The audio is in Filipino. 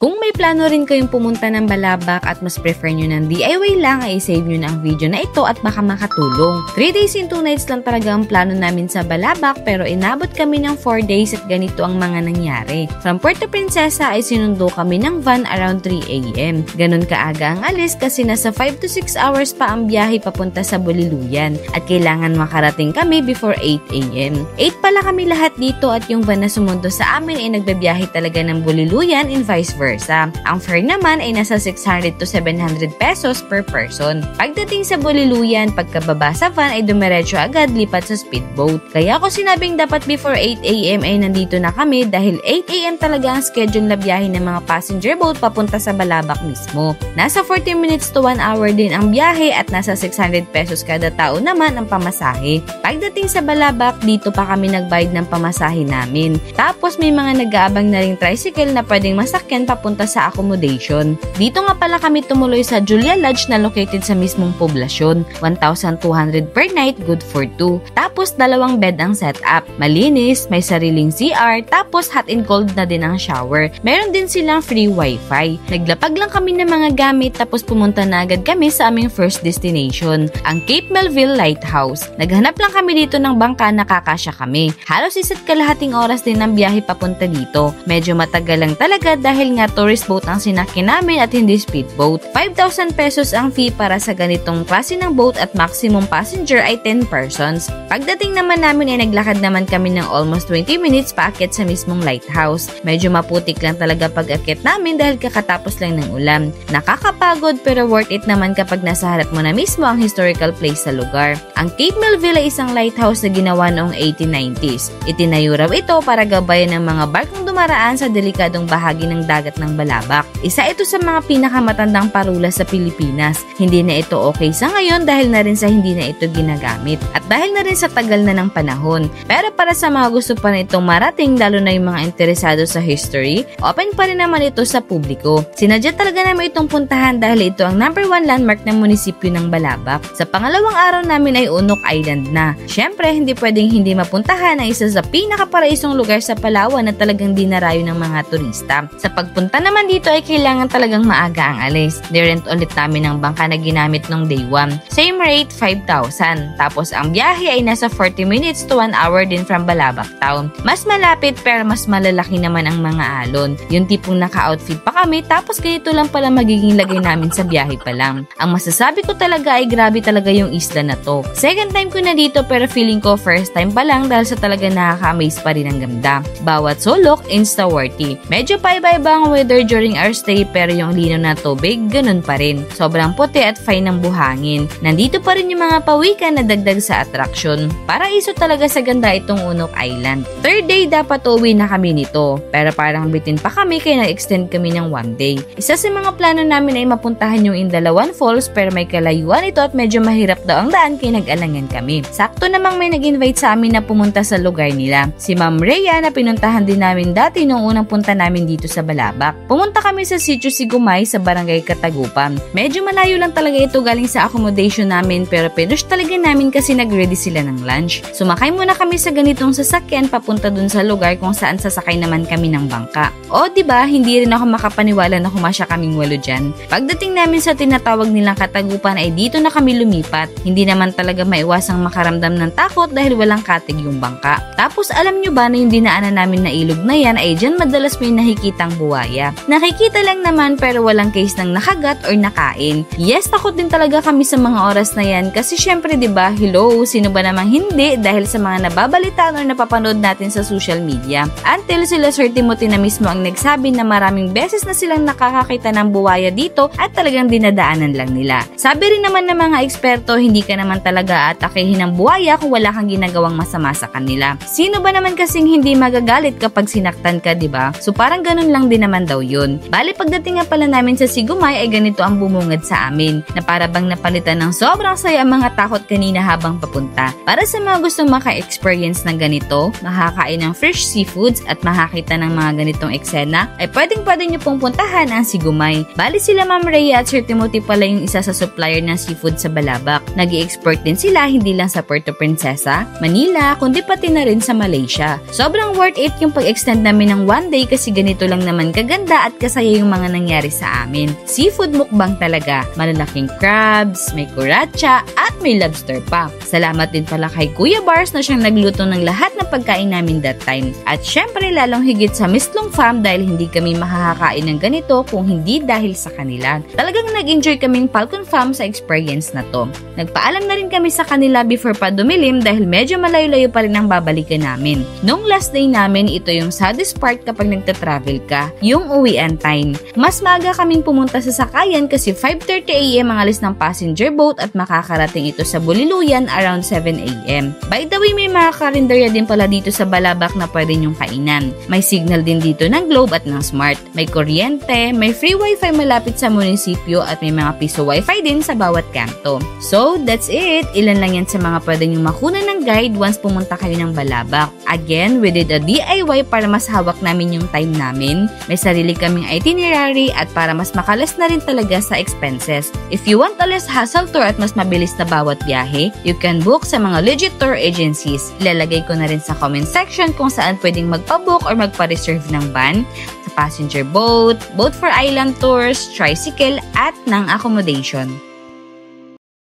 Kung may plano rin kayong pumunta ng Balabac at mas prefer nyo ng DIY lang, ay save nyo na ang video na ito at baka makatulong. 3 days and 2 nights lang talaga ang plano namin sa Balabac pero inabot kami ng 4 days at ganito ang mga nangyari. From Puerto Princesa ay sinundo kami ng van around 3 AM. Ganon kaaga ang alis kasi nasa 5 to 6 hours pa ang biyahe papunta sa Buliluyan at kailangan makarating kami before 8 AM. 8 pala kami lahat dito at yung van na sumundo sa amin ay nagbabiyahe talaga ng Buliluyan and vice versa. Ang fare naman ay nasa 600 to 700 pesos per person. Pagdating sa Buliluyan, pagkababa sa van ay dumiretso agad lipat sa speedboat. Kaya ako sinabing dapat before 8 AM ay nandito na kami dahil 8 AM talaga ang schedule na biyahe ng mga passenger boat papunta sa Balabac mismo. Nasa 40 minutes to 1 hour din ang biyahe at nasa 600 pesos kada tao naman ang pamasahe. Pagdating sa Balabac, dito pa kami nagbayad ng pamasahe namin. Tapos may mga nag-aabang na ring tricycle na pwedeng masakyan papunta sa accommodation. Dito nga pala kami tumuloy sa Julia Lodge na located sa mismong poblasyon. 1,200 per night, good for 2. Tapos 2 bed ang setup. Malinis, may sariling CR, tapos hot and cold na din ang shower. Meron din silang free wifi. Naglapag lang kami ng mga gamit tapos pumunta na agad kami sa aming first destination, ang Cape Melville Lighthouse. Naghanap lang kami dito ng bangka na kakasya kami. Halos isa't kalahating oras din ang biyahe papunta dito. Medyo matagal lang talaga dahil nga tourist boat ang sinakyan namin at hindi speedboat. 5,000 pesos ang fee para sa ganitong klase ng boat at maximum passenger ay 10 persons. Pagdating naman namin ay naglakad naman kami ng almost 20 minutes paakyat sa mismong lighthouse. Medyo maputik lang talaga pag-akyat namin dahil kakatapos lang ng ulan. Nakakapagod pero worth it naman kapag nasa harap mo na mismo ang historical place sa lugar. Ang Cape Melville ay isang lighthouse na ginawa noong 1890s. Itinayo raw ito para gabayan ng mga barkong dumaraan sa delikadong bahagi ng dagat ng Balabac. Isa ito sa mga pinakamatandang parula sa Pilipinas. Hindi na ito okay sa ngayon dahil na rin sa hindi na ito ginagamit at dahil na rin sa tagal na ng panahon. Pero para sa mga gusto pa nitong marating, lalo na yung mga interesado sa history, open pa rin naman ito sa publiko. Sinadya talaga namin itong puntahan dahil ito ang #1 landmark ng munisipyo ng Balabac. Sa pangalawang araw namin ay Unok Island na. Syempre, hindi pwedeng hindi mapuntahan ang isa sa pinakaparaisong lugar sa Palawan na talagang dinarayo ng mga turista. Sa pagpunta naman dito ay kailangan talagang maaga ang alis. Nirent ulit namin ang bangka na ginamit nung day 1. Same rate, 5,000. Tapos ang biyahe ay nasa 40 minutes to 1 hour din from Balabac town. Mas malapit pero mas malalaki naman ang mga alon. Yung tipong naka-outfit pa kami tapos ganito lang pala magiging lagay namin sa biyahe pa lang. Ang masasabi ko talaga ay grabe talaga yung isla na to. Second time ko na dito pero feeling ko first time pa lang dahil sa talaga nakaka-amaze pa rin ang ganda. Bawat sulok, insta-worthy. Medyo paiba-iba ang weather during our stay pero yung linaw na tubig, ganun pa rin. Sobrang puti at fine ng buhangin. Nandito pa rin yung mga pawikan na dagdag sa attraction. Paraiso talaga sa ganda itong Unok Island. Third day dapat uwi na kami nito. Pero parang bitin pa kami kaya nag-extend kami ng 1 day. Isa sa mga plano namin ay mapuntahan yung Indalawan Falls pero may kalayuan ito at medyo mahirap daw ang daan kaya nag-alangan kami. Sakto namang may nag-invite sa amin na pumunta sa lugar nila. Si Ma'am Rhea na pinuntahan din namin dati nung unang punta namin dito sa Balabac. Pumunta kami sa Sitio Sigumay sa Barangay Katagupan. Medyo malayo lang talaga ito galing sa accommodation namin pero pinush talaga namin kasi nag-ready sila ng lunch. Sumakay muna kami sa ganitong sasakyan papunta dun sa lugar kung saan sasakay naman kami ng bangka. O diba, hindi rin ako makapaniwala na kumasya kaming 8 dyan. Pagdating namin sa tinatawag nilang Katagupan ay dito na kami lumipat. Hindi naman talaga maiwasang makaramdam ng takot dahil walang katig yung bangka. Tapos alam nyo ba na yung dinaanan namin na ilog na yan ay dyan madalas may nakikitang buwaya. Nakikita lang naman pero walang case ng nakagat or nakain. Yes, takot din talaga kami sa mga oras na yan kasi syempre diba, hello, sino ba namang hindi dahil sa mga nababalitaan or napapanood natin sa social media. Until sila Sir Timothy na mismo ang nagsabi na maraming beses na silang nakakakita ng buwaya dito at talagang dinadaanan lang nila. Sabi rin naman ng mga eksperto, hindi ka naman talaga atakehin ng buwaya kung wala kang ginagawang masama sa kanila. Sino ba naman kasing hindi magagalit kapag sinaktan ka, diba? So parang ganun lang din naman daw yun. Bali pagdating nga pala namin sa Sigumay ay ganito ang bumungad sa amin na para bang napalitan ng sobrang saya ang mga takot kanina habang papunta. Para sa mga gustong maka-experience ng ganito, makakain ng fresh seafoods at makakita ng mga ganitong eksena, ay pwedeng-pwede nyo pong puntahan ang Sigumay. Bali sila Ma'am Rhea at Sir Timothy pala yung isa sa supplier ng seafood sa Balabac. Nag-i-export din sila hindi lang sa Puerto Princesa, Manila, kundi pati na rin sa Malaysia. Sobrang worth it yung pag-extend namin ng 1 day kasi ganito lang naman kaganda maganda at kasaya yung mga nangyari sa amin. Seafood mukbang talaga. Malalaking crabs, may kuratsa, at may lobster pa. Salamat din pala kay Kuya Bars na siyang nagluto ng lahat ng pagkain namin that time. At syempre lalong higit sa Miss Long Fam dahil hindi kami makakakain ng ganito kung hindi dahil sa kanila. Talagang nag-enjoy kaming Falcon Fam sa experience na to. Nagpaalam na rin kami sa kanila before pa dumilim dahil medyo malayo-layo pa rin ang babalikan namin. Nung last day namin, ito yung saddest part kapag nagta-travel ka, yung uwian time. Mas maaga kaming pumunta sa sakayan kasi 5:30 AM ang alis ng passenger boat at makakarating ito sa Buliluyan around 7 AM. By the way, may mga karinderya din pala dito sa Balabac na pwede nyong kainan. May signal din dito ng Globe at ng Smart. May kuryente, may free wifi malapit sa munisipyo at may mga piso wifi din sa bawat kanto. So, that's it. Ilan lang yan sa mga pwede nyong makunan ng guide once pumunta kayo ng Balabac. Again, we did a DIY para mas hawak namin yung time namin. May sarili kaming itinerary at para mas makalas na rin talaga sa expenses. If you want a less hassle tour at mas mabilis na bawat biyahe, you can book sa mga legit tour agencies. Ilalagay ko na rin sa comment section kung saan pwedeng magpa-book or magpa-reserve ng van, sa passenger boat, boat for island tours, tricycle at ng accommodation.